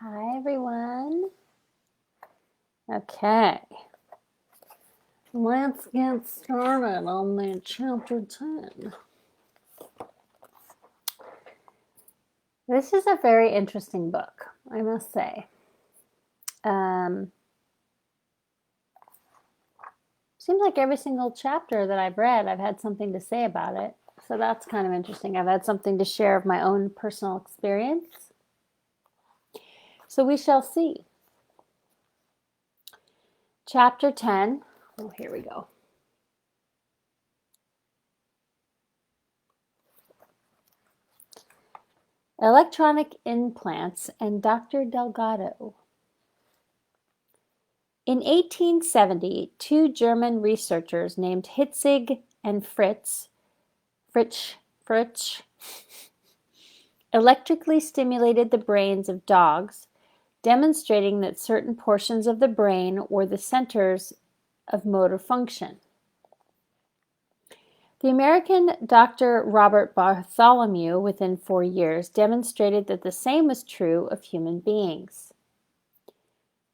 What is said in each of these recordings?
Hi, everyone. Okay, let's get started on the chapter 10. This is a very interesting book, I must say. Seems like every single chapter that I've read, I've had something to say about it. So that's kind of interesting. I've had something to share of my own personal experience. So we shall see. Chapter 10. Oh, here we go. Electronic implants and Dr. Delgado. In 1870, two German researchers named Hitzig and Fritsch electrically stimulated the brains of dogs, demonstrating that certain portions of the brain were the centers of motor function. The American Dr. Robert Bartholomew, within 4 years, demonstrated that the same was true of human beings.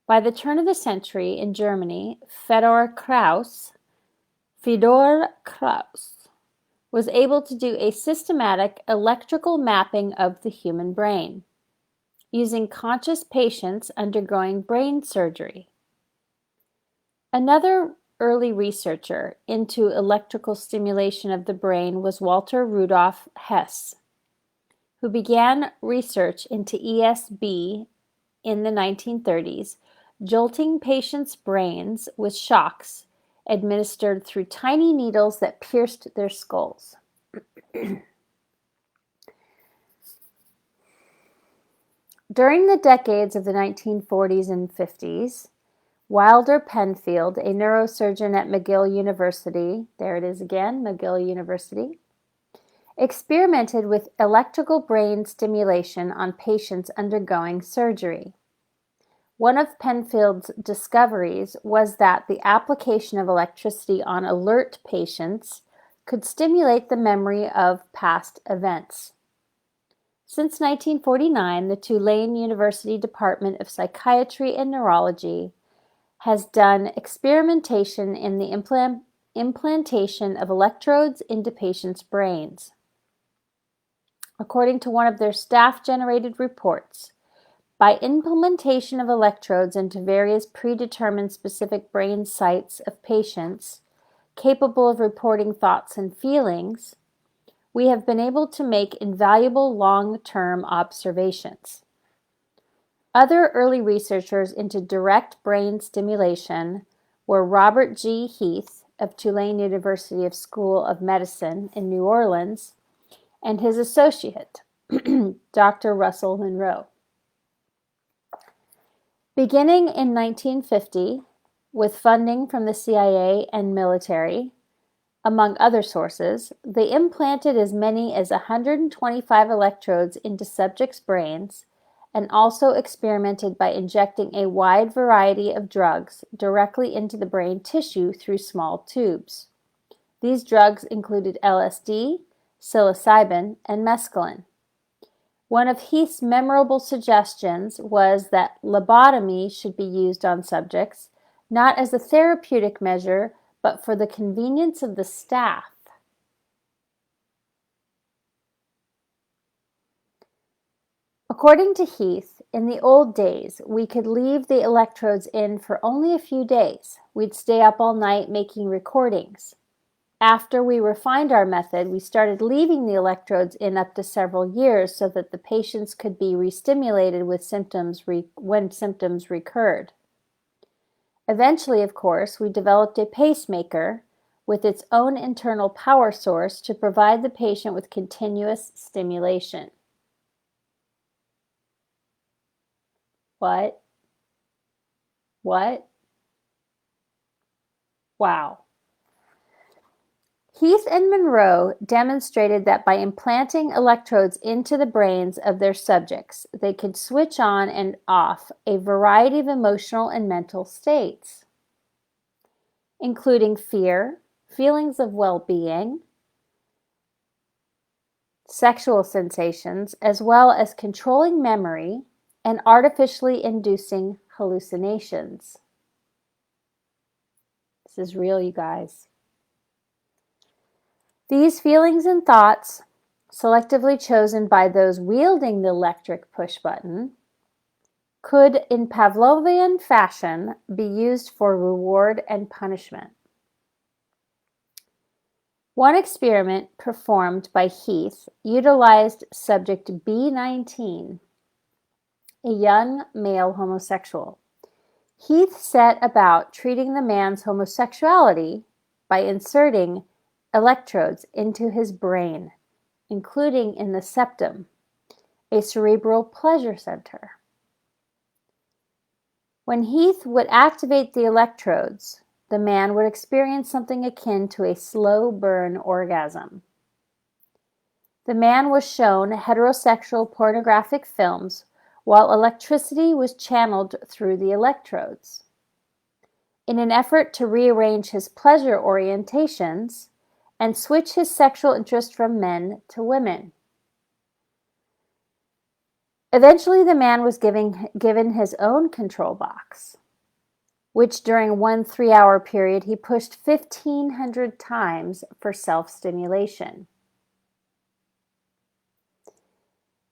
By the turn of the century in Germany, Fedor Krauss was able to do a systematic electrical mapping of the human brain, using conscious patients undergoing brain surgery. Another early researcher into electrical stimulation of the brain was Walter Rudolf Hess, who began research into ESB in the 1930s, jolting patients' brains with shocks administered through tiny needles that pierced their skulls. During the decades of the 1940s and 50s, Wilder Penfield, a neurosurgeon at McGill University, there it is again, McGill University, experimented with electrical brain stimulation on patients undergoing surgery. One of Penfield's discoveries was that the application of electricity on alert patients could stimulate the memory of past events. Since 1949, the Tulane University Department of Psychiatry and Neurology has done experimentation in the implantation of electrodes into patients' brains. According to one of their staff-generated reports, by implementation of electrodes into various predetermined specific brain sites of patients capable of reporting thoughts and feelings, we have been able to make invaluable long-term observations. Other early researchers into direct brain stimulation were Robert G. Heath of Tulane University School of Medicine in New Orleans and his associate, Dr. Russell Monroe. Beginning in 1950, with funding from the CIA and military, among other sources, they implanted as many as 125 electrodes into subjects' brains and also experimented by injecting a wide variety of drugs directly into the brain tissue through small tubes. These drugs included LSD, psilocybin, and mescaline. One of Heath's memorable suggestions was that lobotomy should be used on subjects, not as a therapeutic measure, but for the convenience of the staff. According to Heath, in the old days, we could leave the electrodes in for only a few days. We'd stay up all night making recordings. After we refined our method, we started leaving the electrodes in up to several years so that the patients could be restimulated with when symptoms recurred. Eventually, of course, we developed a pacemaker with its own internal power source to provide the patient with continuous stimulation. What? Wow. Heath and Monroe demonstrated that by implanting electrodes into the brains of their subjects, they could switch on and off a variety of emotional and mental states, including fear, feelings of well-being, sexual sensations, as well as controlling memory and artificially inducing hallucinations. This is real, you guys. These feelings and thoughts, selectively chosen by those wielding the electric push button, could, in Pavlovian fashion, be used for reward and punishment. One experiment performed by Heath utilized subject B19, a young male homosexual. Heath set about treating the man's homosexuality by inserting electrodes into his brain, including in the septum, a cerebral pleasure center. When Heath would activate the electrodes, the man would experience something akin to a slow burn orgasm. The man was shown heterosexual pornographic films while electricity was channeled through the electrodes. In an effort to rearrange his pleasure orientations and switch his sexual interest from men to women. Eventually, the man was given his own control box, which during one 3-hour period he pushed 1,500 times for self-stimulation.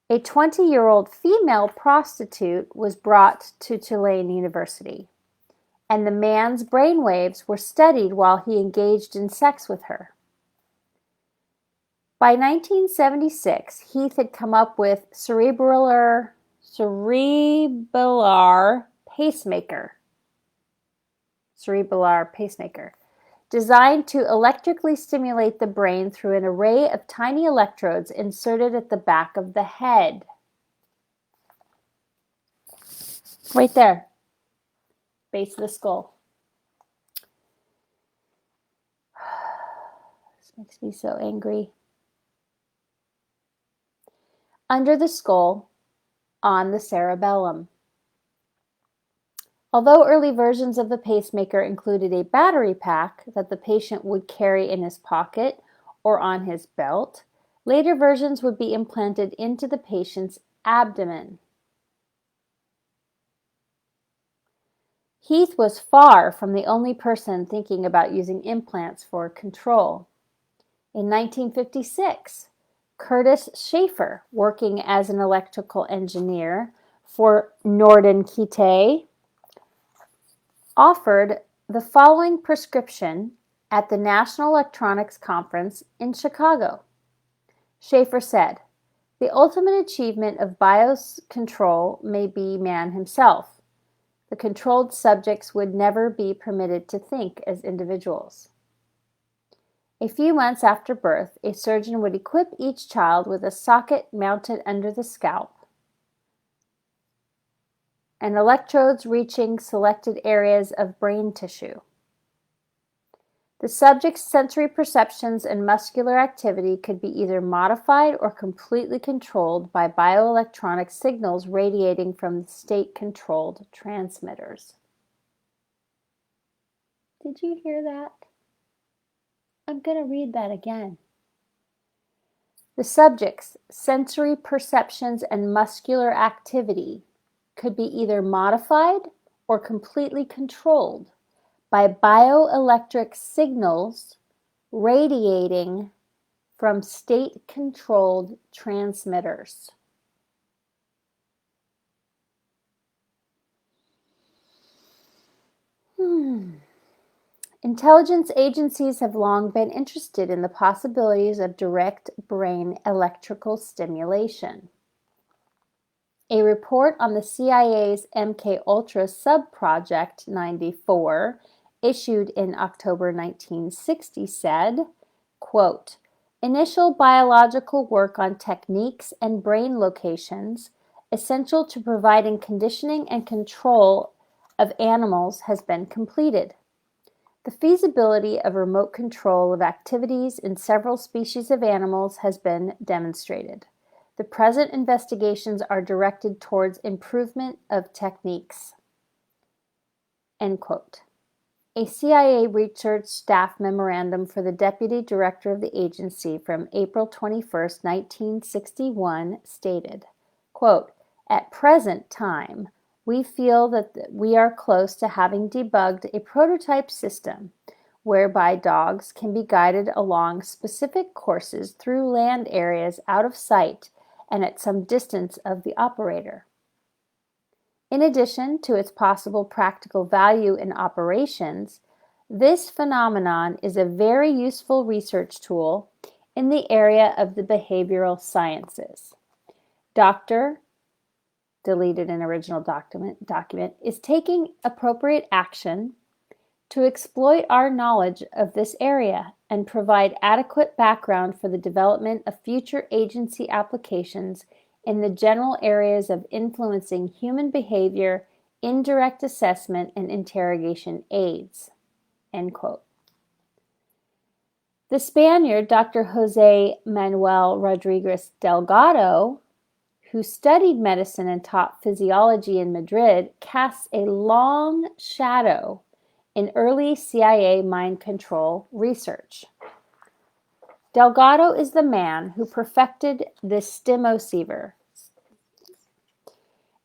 A 20-year-old female prostitute was brought to Tulane University, and the man's brainwaves were studied while he engaged in sex with her. By 1976, Heath had come up with cerebellar pacemaker, designed to electrically stimulate the brain through an array of tiny electrodes inserted at the back of the head. Right there, base of the skull. This makes me so angry. Under the skull, on the cerebellum. Although early versions of the pacemaker included a battery pack that the patient would carry in his pocket or on his belt, later versions would be implanted into the patient's abdomen. Heath was far from the only person thinking about using implants for control. In 1956, Curtis Schaefer, working as an electrical engineer for Nordenkite, offered the following prescription at the National Electronics Conference in Chicago. Schaefer said, "The ultimate achievement of biocontrol may be man himself. The controlled subjects would never be permitted to think as individuals." A few months after birth, a surgeon would equip each child with a socket mounted under the scalp and electrodes reaching selected areas of brain tissue. The subject's sensory perceptions and muscular activity could be either modified or completely controlled by bioelectronic signals radiating from state-controlled transmitters. Did you hear that? I'm going to read that again. The subject's sensory perceptions and muscular activity could be either modified or completely controlled by bioelectric signals radiating from state-controlled transmitters. Intelligence agencies have long been interested in the possibilities of direct brain electrical stimulation. A report on the CIA's MKUltra Subproject 94, issued in October 1960, said, quote, "Initial biological work on techniques and brain locations essential to providing conditioning and control of animals has been completed. The feasibility of remote control of activities in several species of animals has been demonstrated. The present investigations are directed towards improvement of techniques." End quote. A CIA research staff memorandum for the Deputy Director of the agency from April 21, 1961 stated, quote, At present time, we feel that we are close to having debugged a prototype system whereby dogs can be guided along specific courses through land areas out of sight and at some distance of the operator. In addition to its possible practical value in operations, this phenomenon is a very useful research tool in the area of the behavioral sciences. Dr. deleted an original document is taking appropriate action to exploit our knowledge of this area and provide adequate background for the development of future agency applications in the general areas of influencing human behavior, indirect assessment, and interrogation aids. End quote. The Spaniard, Dr. Jose Manuel Rodriguez Delgado, who studied medicine and taught physiology in Madrid, casts a long shadow in early CIA mind control research. Delgado is the man who perfected the stimoceiver,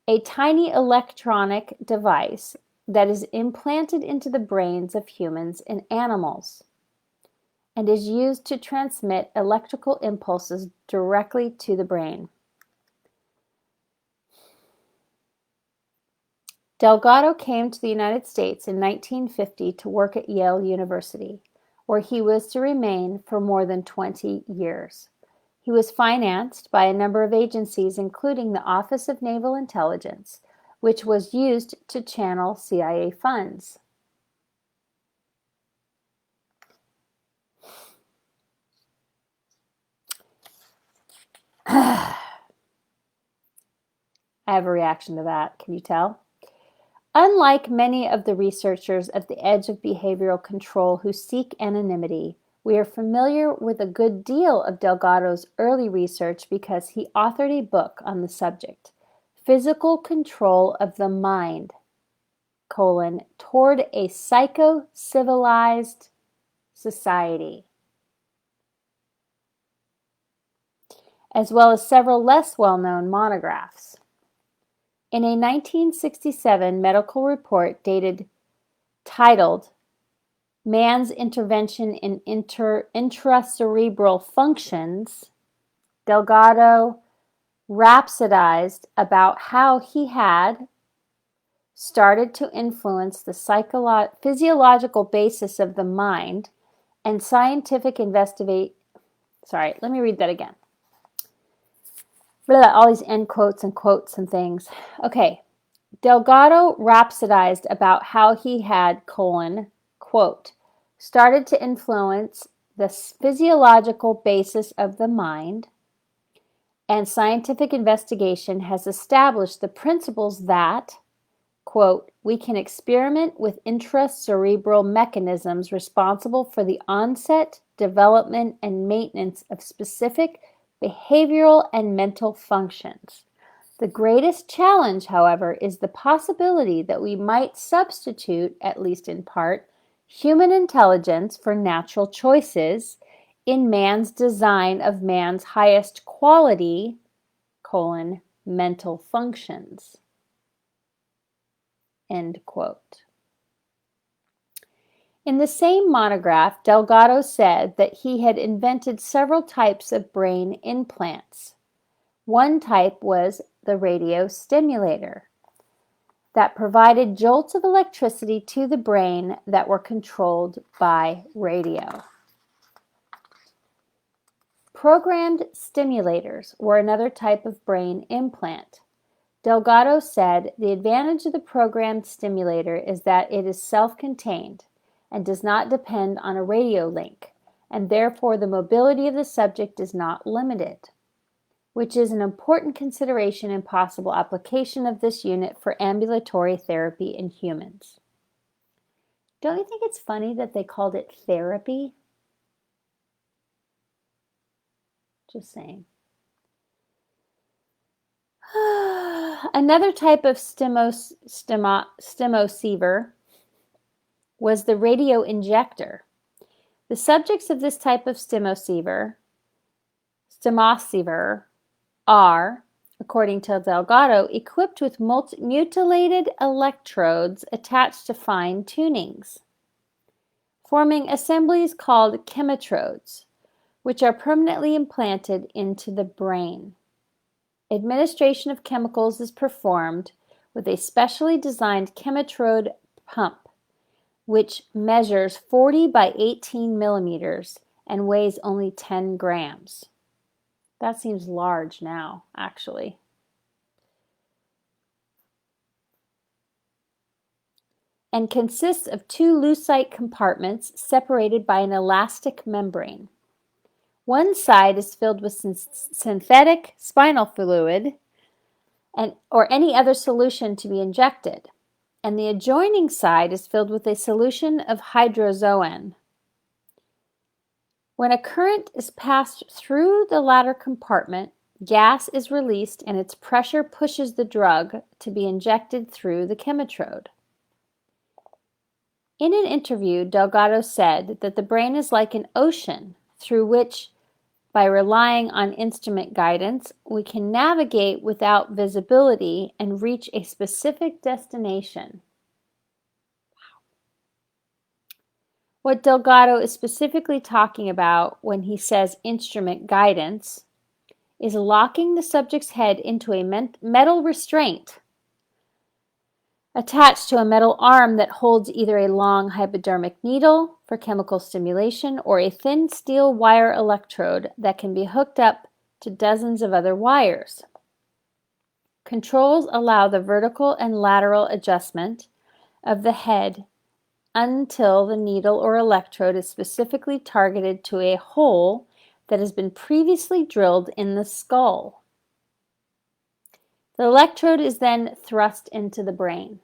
a tiny electronic device that is implanted into the brains of humans and animals and is used to transmit electrical impulses directly to the brain. Delgado came to the United States in 1950 to work at Yale University, where he was to remain for more than 20 years. He was financed by a number of agencies, including the Office of Naval Intelligence, which was used to channel CIA funds. I have a reaction to that. Can you tell? Unlike many of the researchers at the edge of behavioral control who seek anonymity, we are familiar with a good deal of Delgado's early research because he authored a book on the subject, Physical Control of the Mind, toward a psycho-civilized society, as well as several less well-known monographs. In a 1967 medical report titled Man's Intervention in Intracerebral Functions, Delgado rhapsodized about how he had started to influence the physiological basis of the mind and scientific investigation. Sorry, let me read that again. All these end quotes and things. Okay. Delgado rhapsodized about how he had, quote, started to influence the physiological basis of the mind, and scientific investigation has established the principles that, quote, we can experiment with intracerebral mechanisms responsible for the onset, development, and maintenance of specific behavioral and mental functions. The greatest challenge, however, is the possibility that we might substitute, at least in part, human intelligence for natural choices in man's design of man's highest quality, mental functions. End quote. In the same monograph, Delgado said that he had invented several types of brain implants. One type was the radio stimulator that provided jolts of electricity to the brain that were controlled by radio. Programmed stimulators were another type of brain implant. Delgado said the advantage of the programmed stimulator is that it is self-contained and does not depend on a radio link, and therefore the mobility of the subject is not limited, which is an important consideration and possible application of this unit for ambulatory therapy in humans. Don't you think it's funny that they called it therapy? Just saying. Another type of stimoceiver was the radio injector. The subjects of this type of stimoceiver are according to Delgado, equipped with mutilated electrodes attached to fine tunings, forming assemblies called chemotrodes, which are permanently implanted into the brain. Administration of chemicals is performed with a specially designed chemotrode pump, which measures 40 by 18 millimeters and weighs only 10 grams. That seems large now, actually. And consists of two lucite compartments separated by an elastic membrane. One side is filled with synthetic spinal fluid or any other solution to be injected, and the adjoining side is filled with a solution of hydrozoan. When a current is passed through the latter compartment, gas is released and its pressure pushes the drug to be injected through the chemotrode. In an interview, Delgado said that the brain is like an ocean through which, by relying on instrument guidance, we can navigate without visibility and reach a specific destination. What Delgado is specifically talking about when he says instrument guidance is locking the subject's head into a metal restraint attached to a metal arm that holds either a long hypodermic needle for chemical stimulation or a thin steel wire electrode that can be hooked up to dozens of other wires. Controls allow the vertical and lateral adjustment of the head until the needle or electrode is specifically targeted to a hole that has been previously drilled in the skull. The electrode is then thrust into the brain.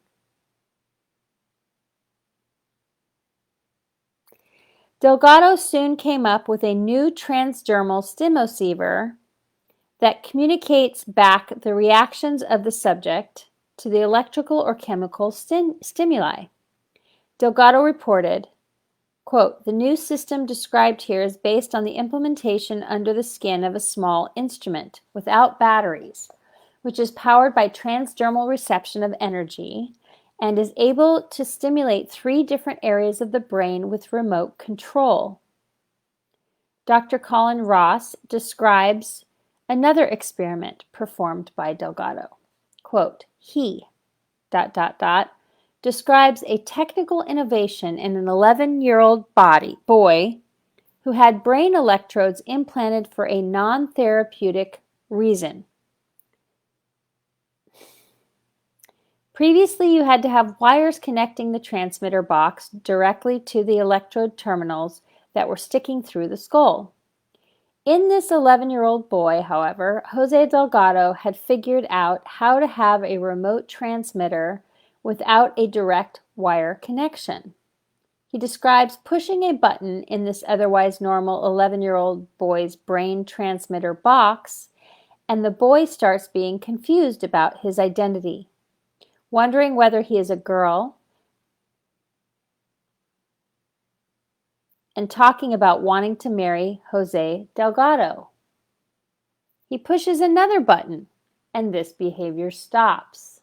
Delgado soon came up with a new transdermal stimoceiver that communicates back the reactions of the subject to the electrical or chemical stimuli. Delgado reported, quote, "The new system described here is based on the implementation under the skin of a small instrument without batteries, which is powered by transdermal reception of energy and is able to stimulate 3 different areas of the brain with remote control." Dr. Colin Ross describes another experiment performed by Delgado. Quote, he, ... describes a technical innovation in an 11-year-old boy who had brain electrodes implanted for a non-therapeutic reason. Previously, you had to have wires connecting the transmitter box directly to the electrode terminals that were sticking through the skull. In this 11-year-old boy, however, Jose Delgado had figured out how to have a remote transmitter without a direct wire connection. He describes pushing a button in this otherwise normal 11-year-old boy's brain transmitter box, and the boy starts being confused about his identity, wondering whether he is a girl, and talking about wanting to marry Jose Delgado. He pushes another button, and this behavior stops.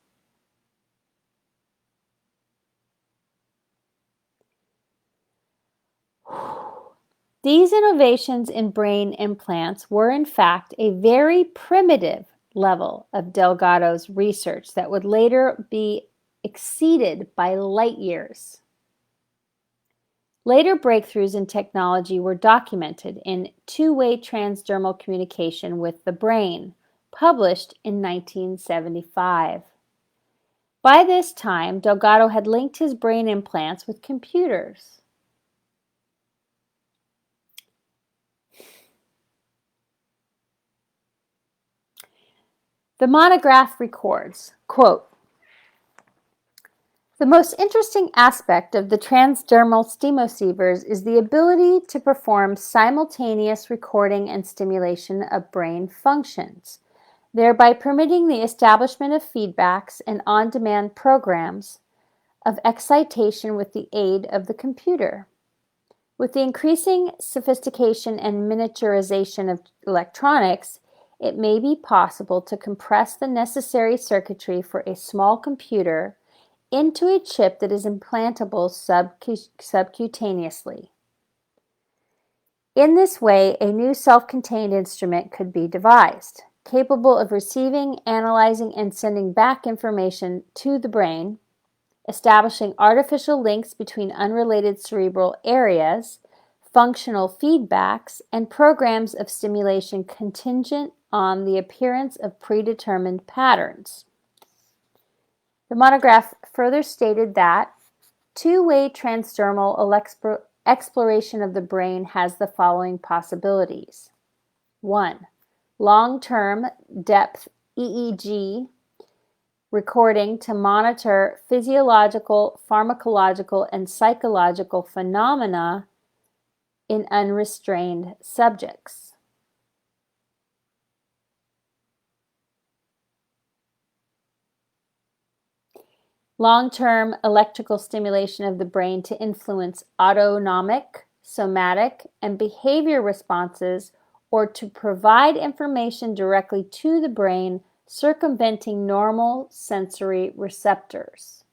These innovations in brain implants were in fact a very primitive level of Delgado's research that would later be exceeded by light years. Later breakthroughs in technology were documented in two-way transdermal communication with the brain, published in 1975. By this time, Delgado had linked his brain implants with computers. The monograph records, quote, "The most interesting aspect of the transdermal stimocievers is the ability to perform simultaneous recording and stimulation of brain functions, thereby permitting the establishment of feedbacks and on-demand programs of excitation with the aid of the computer. With the increasing sophistication and miniaturization of electronics, it may be possible to compress the necessary circuitry for a small computer into a chip that is implantable subcutaneously. In this way, a new self-contained instrument could be devised, capable of receiving, analyzing, and sending back information to the brain, establishing artificial links between unrelated cerebral areas, functional feedbacks, and programs of stimulation contingent on the appearance of predetermined patterns. The monograph further stated that two-way transdermal exploration of the brain has the following possibilities. 1. Long-term depth EEG recording to monitor physiological, pharmacological, and psychological phenomena in unrestrained subjects. Long-term electrical stimulation of the brain to influence autonomic, somatic, and behavior responses, or to provide information directly to the brain, circumventing normal sensory receptors.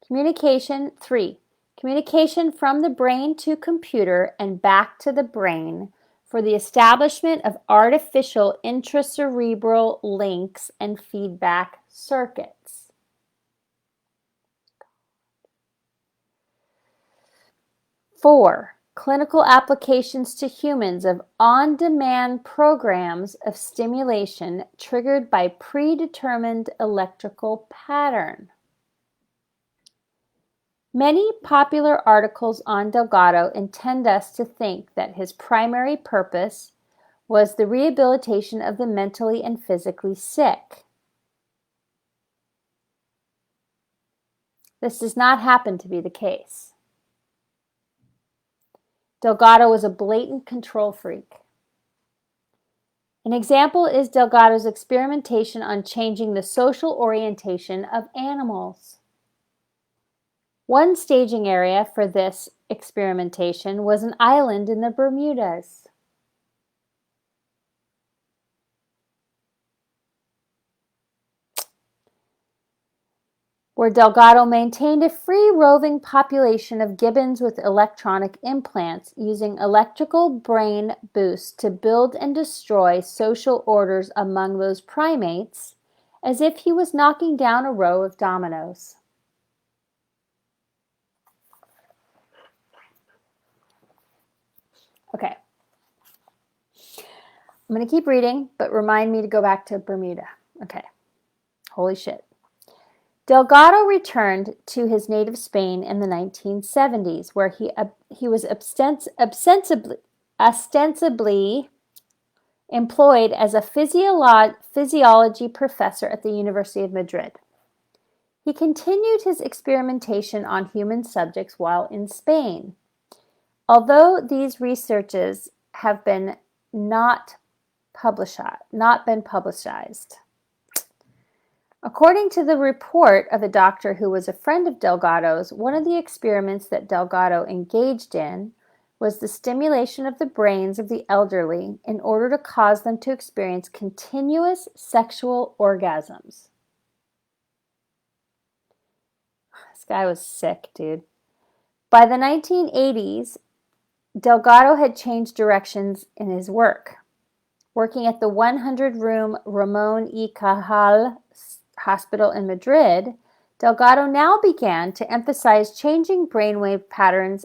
Communication 3. Communication from the brain to computer and back to the brain for the establishment of artificial intracerebral links and feedback circuits. Four, clinical applications to humans of on-demand programs of stimulation triggered by predetermined electrical pattern. Many popular articles on Delgado intend us to think that his primary purpose was the rehabilitation of the mentally and physically sick. This does not happen to be the case. Delgado was a blatant control freak. An example is Delgado's experimentation on changing the social orientation of animals. One staging area for this experimentation was an island in the Bermudas. Where Delgado maintained a free-roving population of gibbons with electronic implants, using electrical brain boosts to build and destroy social orders among those primates, as if he was knocking down a row of dominoes. Okay. I'm going to keep reading, but remind me to go back to Bermuda. Okay. Holy shit. Delgado returned to his native Spain in the 1970s, where he was ostensibly employed as a physiology professor at the University of Madrid. He continued his experimentation on human subjects while in Spain. Although these researches have not been publicized. According to the report of a doctor who was a friend of Delgado's, one of the experiments that Delgado engaged in was the stimulation of the brains of the elderly in order to cause them to experience continuous sexual orgasms. This guy was sick, dude. By the 1980s, Delgado had changed directions in his work. Working at the 100-room Ramon y Cajal Hospital in Madrid, Delgado now began to emphasize changing brainwave patterns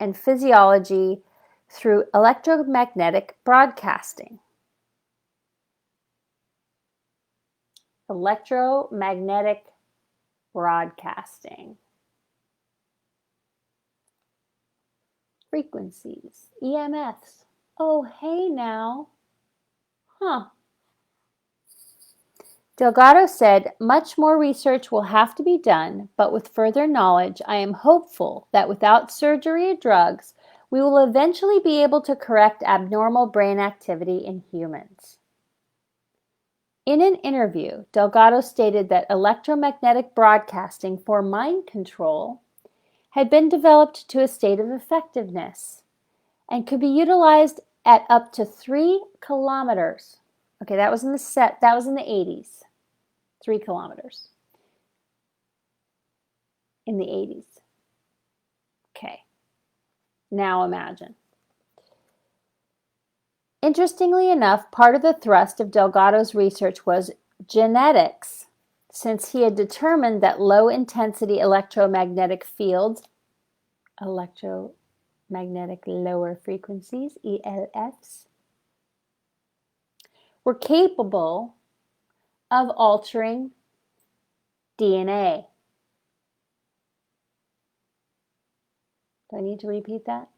and physiology through electromagnetic broadcasting. Electromagnetic broadcasting. Frequencies, EMFs. Oh, hey now. Huh. Delgado said, much more research will have to be done, but with further knowledge, I am hopeful that without surgery or drugs, we will eventually be able to correct abnormal brain activity in humans. In an interview, Delgado stated that electromagnetic broadcasting for mind control had been developed to a state of effectiveness, and could be utilized at up to 3 kilometers. Okay, that was in the 80s. 3 kilometers in the 80s. Okay, now imagine. Interestingly enough, part of the thrust of Delgado's research was genetics, since he had determined that low-intensity electromagnetic fields, electromagnetic lower frequencies, ELFs, were capable of altering DNA. Do I need to repeat that?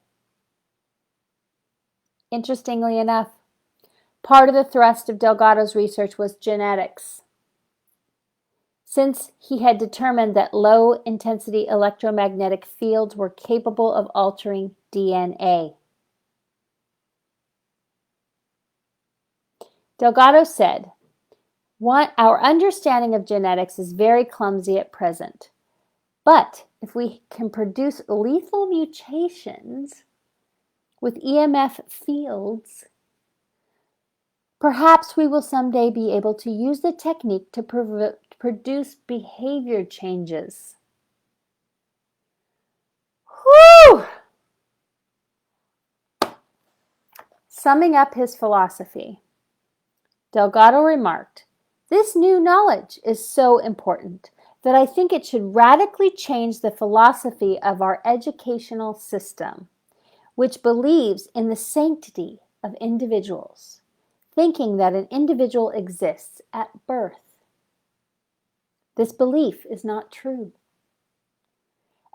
Interestingly enough, part of the thrust of Delgado's research was genetics, since he had determined that low-intensity electromagnetic fields were capable of altering DNA. Delgado said, "Our understanding of genetics is very clumsy at present, but if we can produce lethal mutations with EMF fields, perhaps we will someday be able to use the technique to produce behavior changes." Whew! Summing up his philosophy, Delgado remarked, "This new knowledge is so important that I think it should radically change the philosophy of our educational system, which believes in the sanctity of individuals, thinking that an individual exists at birth. This belief is not true.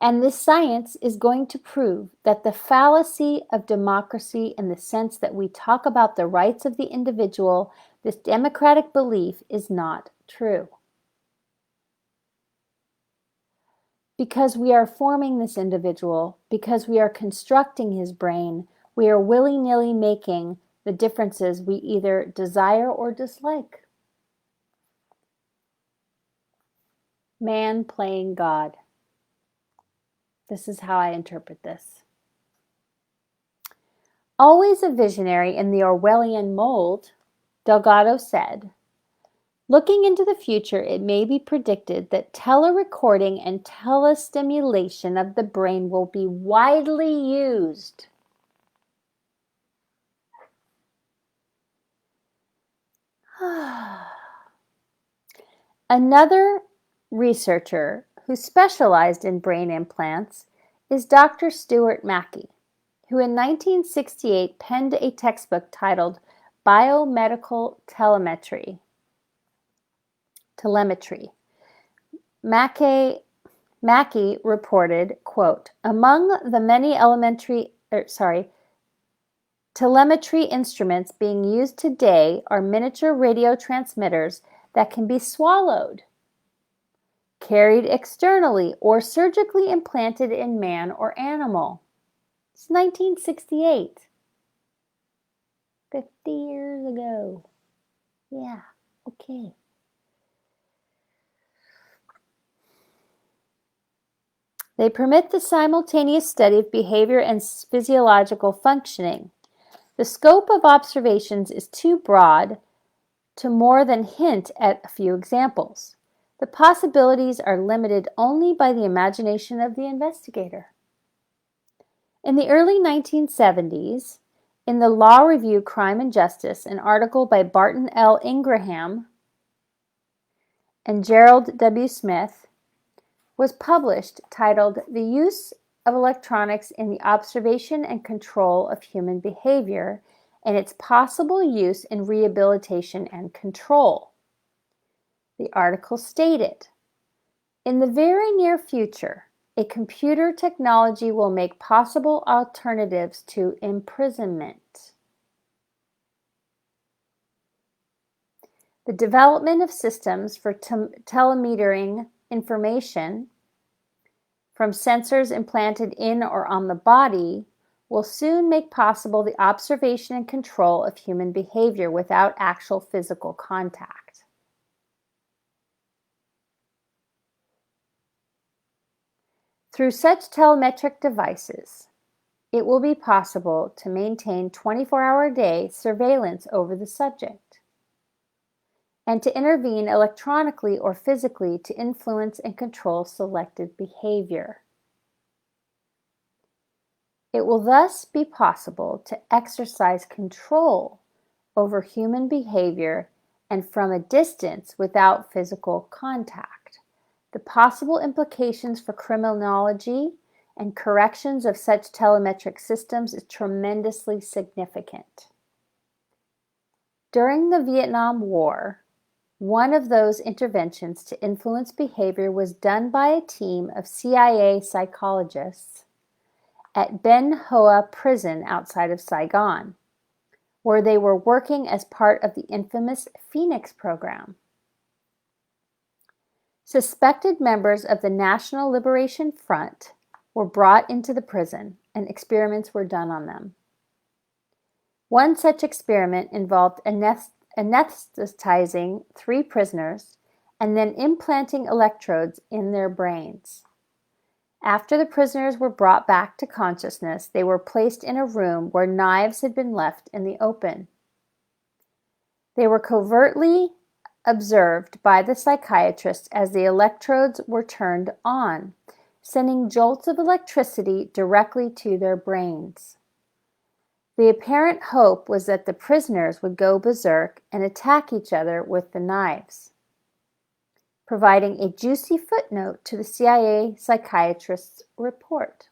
And this science is going to prove that the fallacy of democracy, in the sense that we talk about the rights of the individual, this democratic belief is not true. Because we are forming this individual, because we are constructing his brain, we are willy-nilly making the differences we either desire or dislike." Man playing God. This is how I interpret this. Always a visionary in the Orwellian mold, Delgado said, "Looking into the future, it may be predicted that telerecording and telestimulation of the brain will be widely used." Another researcher who specialized in brain implants is Dr. Stuart Mackey, who in 1968 penned a textbook titled Biomedical Telemetry. Mackey reported, quote, "Among the many telemetry instruments being used today are miniature radio transmitters that can be swallowed, carried externally, or surgically implanted in man or animal." It's 1968. 50 years ago. Yeah, okay. They permit the simultaneous study of behavior and physiological functioning. The scope of observations is too broad to more than hint at a few examples. The possibilities are limited only by the imagination of the investigator. In the early 1970s, in the Law Review Crime and Justice, an article by Barton L. Ingraham and Gerald W. Smith was published titled "The Use of Electronics in the Observation and Control of Human Behavior and Its Possible Use in Rehabilitation and Control." The article stated, "In the very near future, a computer technology will make possible alternatives to imprisonment. The development of systems for telemetering information from sensors implanted in or on the body will soon make possible the observation and control of human behavior without actual physical contact." Through such telemetric devices, it will be possible to maintain 24-hour-a-day surveillance over the subject and to intervene electronically or physically to influence and control selected behavior. It will thus be possible to exercise control over human behavior and from a distance without physical contact. The possible implications for criminology and corrections of such telemetric systems is tremendously significant. During the Vietnam War, one of those interventions to influence behavior was done by a team of CIA psychologists at Ben Hoa Prison outside of Saigon, where they were working as part of the infamous Phoenix program. Suspected members of the National Liberation Front were brought into the prison, and experiments were done on them. One such experiment involved anesthetizing 3 prisoners and then implanting electrodes in their brains. After the prisoners were brought back to consciousness, they were placed in a room where knives had been left in the open. They were covertly observed by the psychiatrist as the electrodes were turned on, sending jolts of electricity directly to their brains. The apparent hope was that the prisoners would go berserk and attack each other with the knives, providing a juicy footnote to the CIA psychiatrist's report.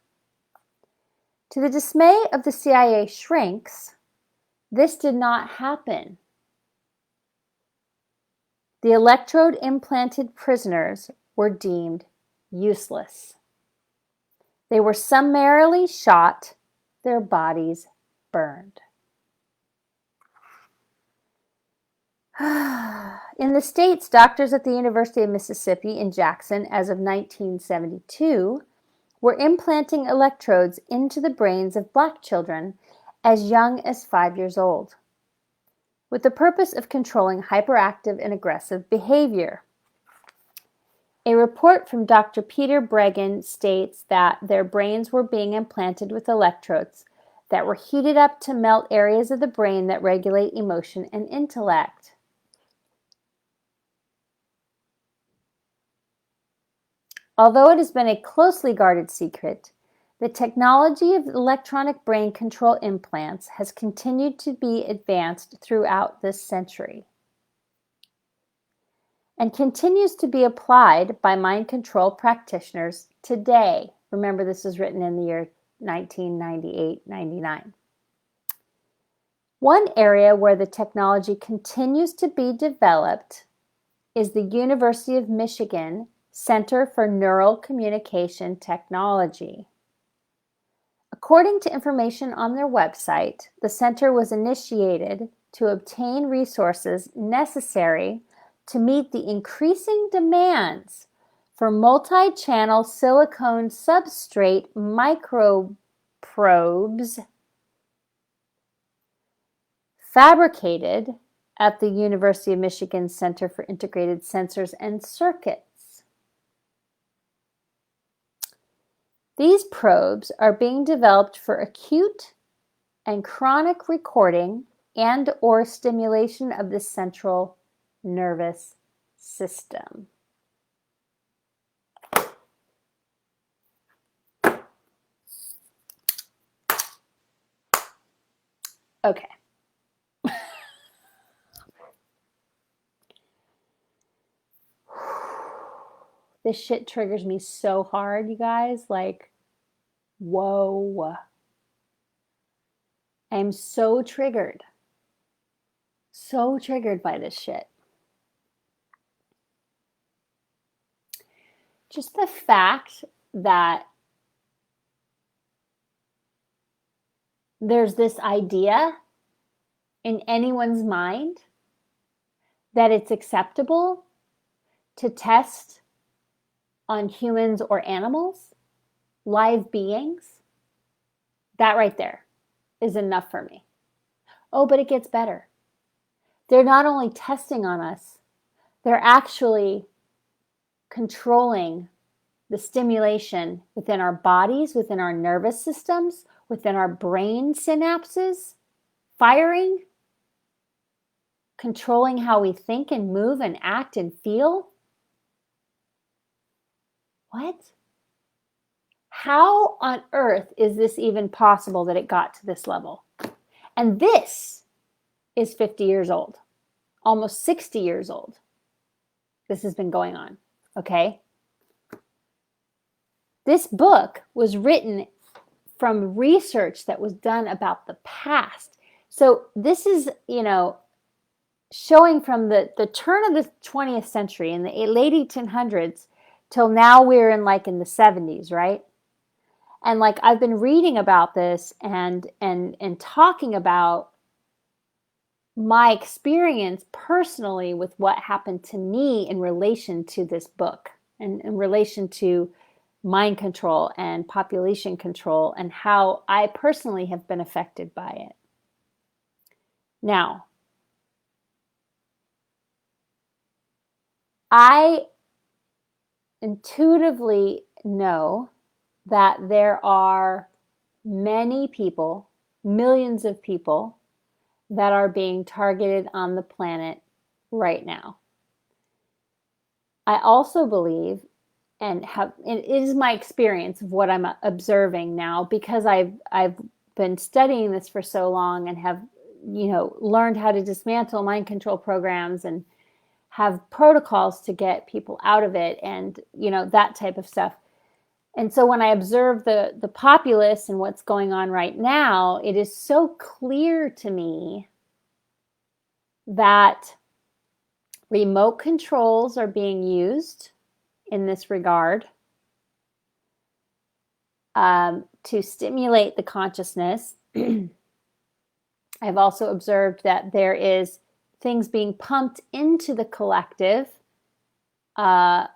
To the dismay of the CIA shrinks, this did not happen. The electrode-implanted prisoners were deemed useless. They were summarily shot, their bodies burned. In the States, doctors at the University of Mississippi in Jackson, as of 1972, were implanting electrodes into the brains of Black children as young as 5 years old, with the purpose of controlling hyperactive and aggressive behavior. A report from Dr. Peter Breggin states that their brains were being implanted with electrodes that were heated up to melt areas of the brain that regulate emotion and intellect. Although it has been a closely guarded secret, the technology of electronic brain control implants has continued to be advanced throughout this century and continues to be applied by mind control practitioners today. Remember, this was written in the year 1998-99. One area where the technology continues to be developed is the University of Michigan Center for Neural Communication Technology. According to information on their website, the center was initiated to obtain resources necessary to meet the increasing demands for multi-channel silicone substrate microprobes fabricated at the University of Michigan Center for Integrated Sensors and Circuits. These probes are being developed for acute and chronic recording and/or stimulation of the central nervous system. Okay. This shit triggers me so hard, you guys. Like, whoa. I'm so triggered. So triggered by this shit. Just the fact that there's this idea in anyone's mind that it's acceptable to test on humans or animals, live beings, that right there is enough for me. Oh, but it gets better. They're not only testing on us, they're actually controlling the stimulation within our bodies, within our nervous systems, within our brain synapses firing, controlling how we think and move and act and feel? What? How on earth is this even possible that it got to this level? And this is 50 years old, almost 60 years old. This has been going on, okay? This book was written from research that was done about the past. So this is, showing from the turn of the 20th century in the late 1800s till now we're in the 70s, right? And I've been reading about this and talking about my experience personally with what happened to me in relation to this book and in relation to mind control and population control and how I personally have been affected by it. Now, I intuitively know that there are many people, millions of people, that are being targeted on the planet right now. I also believe it is my experience of what I'm observing now, because I've been studying this for so long and have, learned how to dismantle mind control programs and have protocols to get people out of it and, that type of stuff. And so when I observe the populace and what's going on right now, it is so clear to me that remote controls are being used in this regard to stimulate the consciousness. I've also observed that there is things being pumped into the collective, thought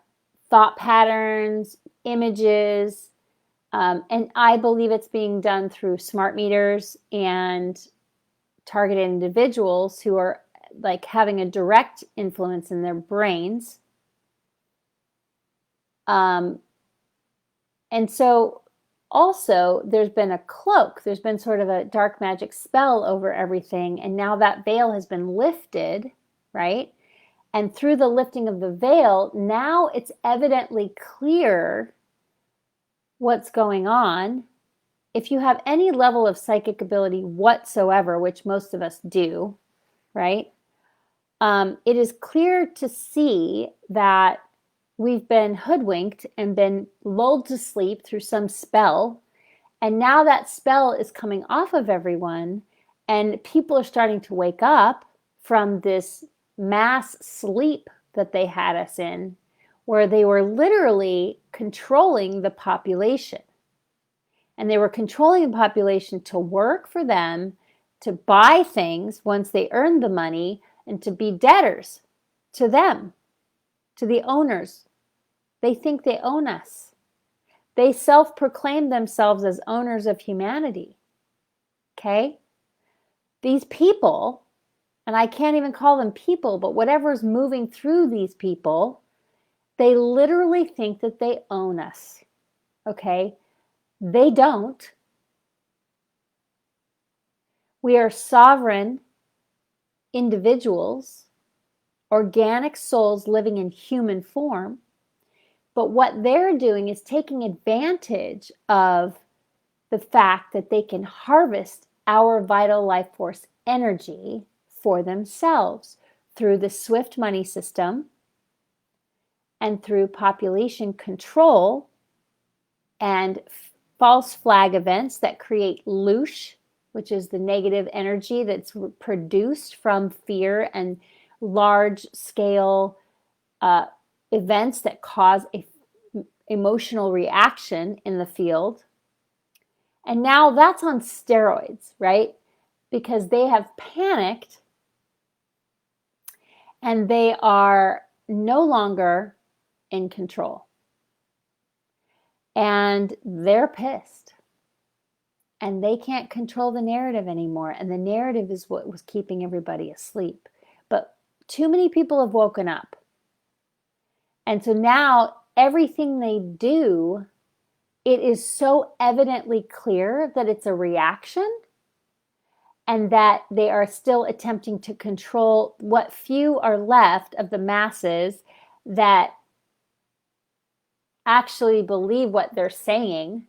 patterns, images, and I believe it's being done through smart meters and targeted individuals who are having a direct influence in their brains. And so also there's been a cloak, there's been sort of a dark magic spell over everything. And now that veil has been lifted, right? And through the lifting of the veil, now it's evidently clear what's going on. If you have any level of psychic ability whatsoever, which most of us do, right? It is clear to see that we've been hoodwinked and been lulled to sleep through some spell. And now that spell is coming off of everyone, and people are starting to wake up from this mass sleep that they had us in, where they were literally controlling the population. And they were controlling the population to work for them, to buy things once they earned the money, and to be debtors to them, to the owners. They think they own us. They self-proclaim themselves as owners of humanity. Okay? These people, and I can't even call them people, but whatever's moving through these people, they literally think that they own us. Okay? They don't. We are sovereign individuals, organic souls living in human form. But what they're doing is taking advantage of the fact that they can harvest our vital life force energy for themselves through the swift money system and through population control and false flag events that create loosh, which is the negative energy that's produced from fear and large-scale events that cause a emotional reaction in the field. And now that's on steroids, right? Because they have panicked and they are no longer in control. And they're pissed. And they can't control the narrative anymore. And the narrative is what was keeping everybody asleep. But too many people have woken up. And so now everything they do it is so evidently clear that it's a reaction and that they are still attempting to control what few are left of the masses that actually believe what they're saying.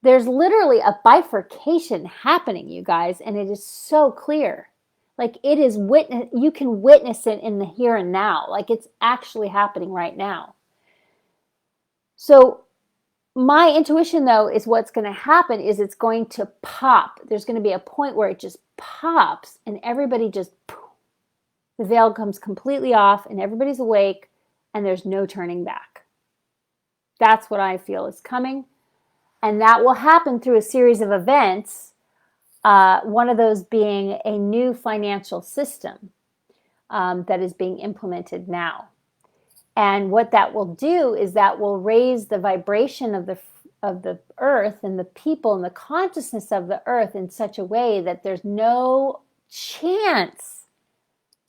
There's literally a bifurcation happening, you guys, and it is so clear. Like it is you can witness it in the here and now. Like it's actually happening right now. So my intuition, though, is what's going to happen is it's going to pop. There's going to be a point where it just pops and everybody just, the veil comes completely off and everybody's awake and there's no turning back. That's what I feel is coming. And that will happen through a series of events, one of those being a new financial system that is being implemented now. And what that will do is that will raise the vibration of the earth and the people and the consciousness of the earth in such a way that there's no chance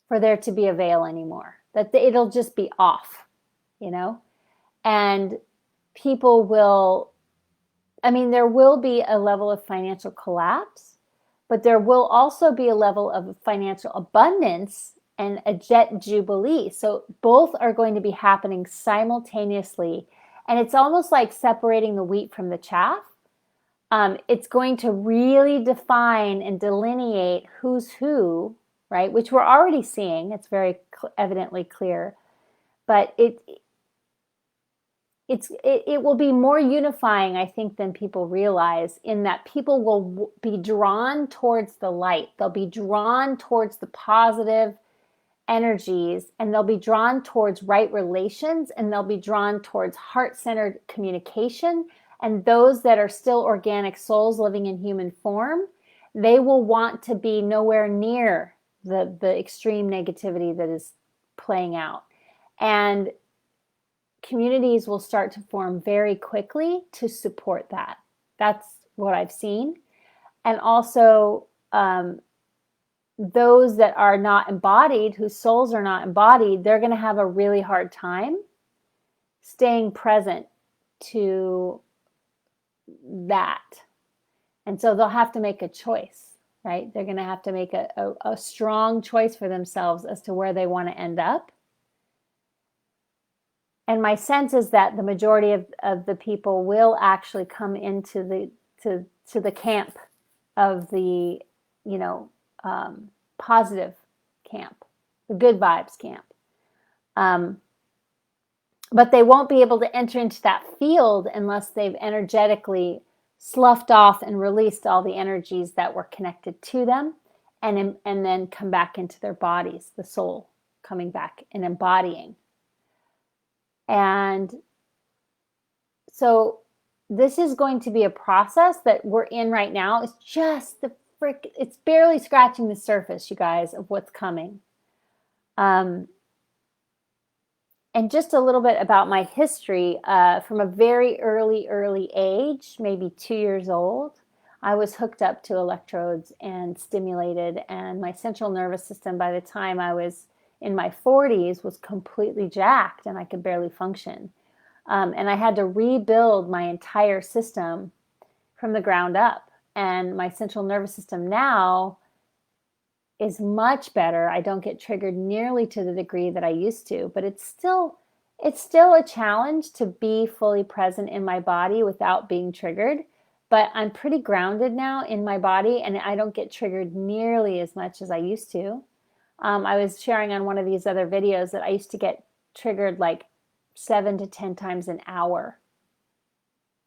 for there to be a veil anymore. That it'll just be off, you know? And people will, I mean, there will be a level of financial collapse, but there will also be a level of financial abundance and a jet jubilee. So both are going to be happening simultaneously. And it's almost like separating the wheat from the chaff. It's going to really define and delineate who's who, right? Which we're already seeing. It's very evidently clear. But it will be more unifying, I think, than people realize, in that people will be drawn towards the light. They'll be drawn towards the positive energies, and they'll be drawn towards right relations, and they'll be drawn towards heart-centered communication. And those that are still organic souls living in human form, they will want to be nowhere near the extreme negativity that is playing out. And communities will start to form very quickly to support that. That's what I've seen. And also, those that are not embodied, whose souls are not embodied, they're going to have a really hard time staying present to that. And so they'll have to make a choice, right? They're going to have to make a strong choice for themselves as to where they want to end up. And my sense is that the majority of the people will actually come into the camp of the, positive camp, the good vibes camp. But they won't be able to enter into that field unless they've energetically sloughed off and released all the energies that were connected to them, and then come back into their bodies, the soul coming back and embodying. And so this is going to be a process that we're in right now. It's just it's barely scratching the surface, you guys, of what's coming. And just a little bit about my history. From a very early age, maybe 2 years old, I was hooked up to electrodes and stimulated. And my central nervous system, by the time I was in my 40s, was completely jacked and I could barely function. And I had to rebuild my entire system from the ground up. And my central nervous system now is much better. I don't get triggered nearly to the degree that I used to, but it's still a challenge to be fully present in my body without being triggered. But I'm pretty grounded now in my body, and I don't get triggered nearly as much as I used to. I was sharing on one of these other videos that I used to get triggered like 7 to 10 times an hour.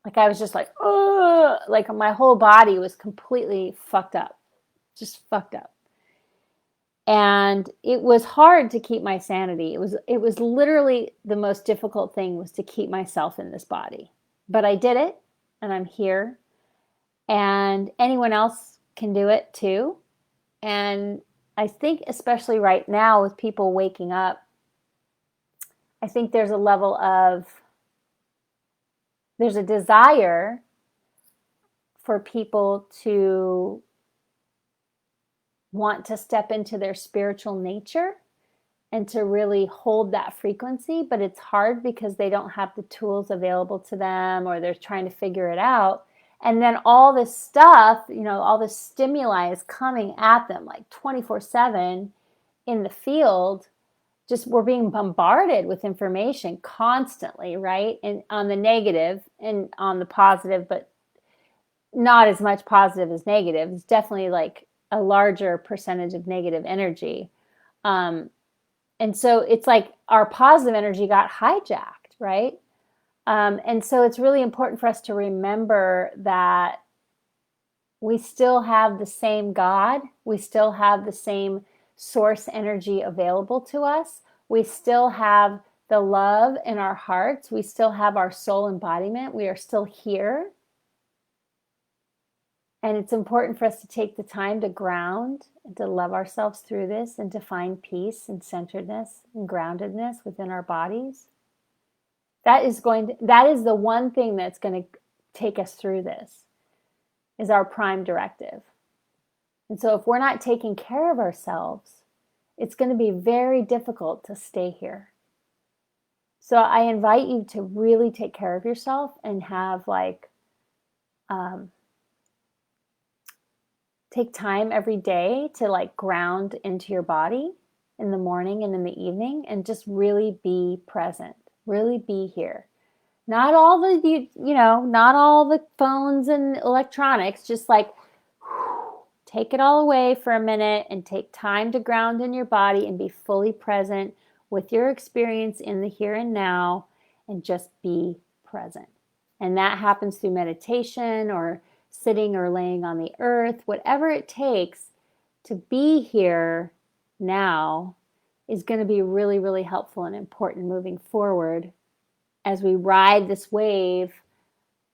Like I was just like, oh, like my whole body was completely fucked up, just fucked up. And it was hard to keep my sanity. It was literally the most difficult thing, was to keep myself in this body. But I did it, and I'm here. And anyone else can do it too. And I think especially right now with people waking up, I think there's a desire for people to want to step into their spiritual nature and to really hold that frequency, but it's hard because they don't have the tools available to them, or they're trying to figure it out. And then all this stuff, all this stimuli is coming at them like 24/7 in the field. Just we're being bombarded with information constantly, right? And on the negative and on the positive, but not as much positive as negative. It's definitely like a larger percentage of negative energy. And so it's like our positive energy got hijacked, right? And so it's really important for us to remember that we still have the same God. We still have the same source energy available to us. We still have the love in our hearts. We still have our soul embodiment. We are still here. And it's important for us to take the time to ground and to love ourselves through this and to find peace and centeredness and groundedness within our bodies. That is the one thing that's going to take us through this, is our prime directive. And so if we're not taking care of ourselves, it's going to be very difficult to stay here. So I invite you to really take care of yourself and have take time every day to ground into your body in the morning and in the evening, and just really be present, really be here. Not all the phones and electronics, just take it all away for a minute and take time to ground in your body and be fully present with your experience in the here and now, and just be present. And that happens through meditation or sitting or laying on the earth. Whatever it takes to be here now is going to be really, really helpful and important moving forward as we ride this wave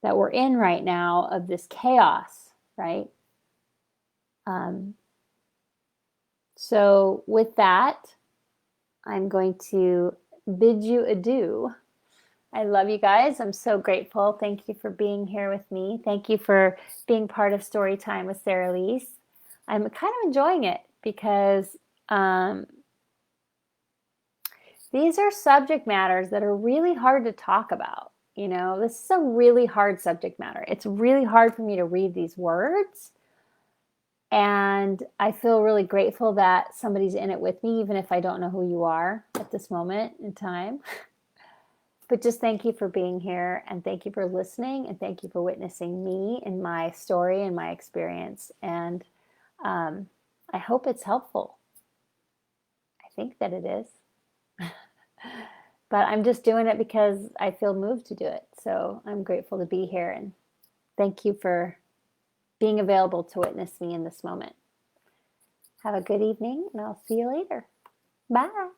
that we're in right now of this chaos, right? So with that, I'm going to bid you adieu. I love you guys. I'm so grateful. Thank you for being here with me. Thank you for being part of Storytime with Saralise. I'm kind of enjoying it because these are subject matters that are really hard to talk about. This is a really hard subject matter. It's really hard for me to read these words. And I feel really grateful that somebody's in it with me, even if I don't know who you are at this moment in time. But just thank you for being here, and thank you for listening, and thank you for witnessing me and my story and my experience. And I hope it's helpful. I think that it is. But I'm just doing it because I feel moved to do it. So I'm grateful to be here, and thank you for being available to witness me in this moment. Have a good evening, and I'll see you later. Bye.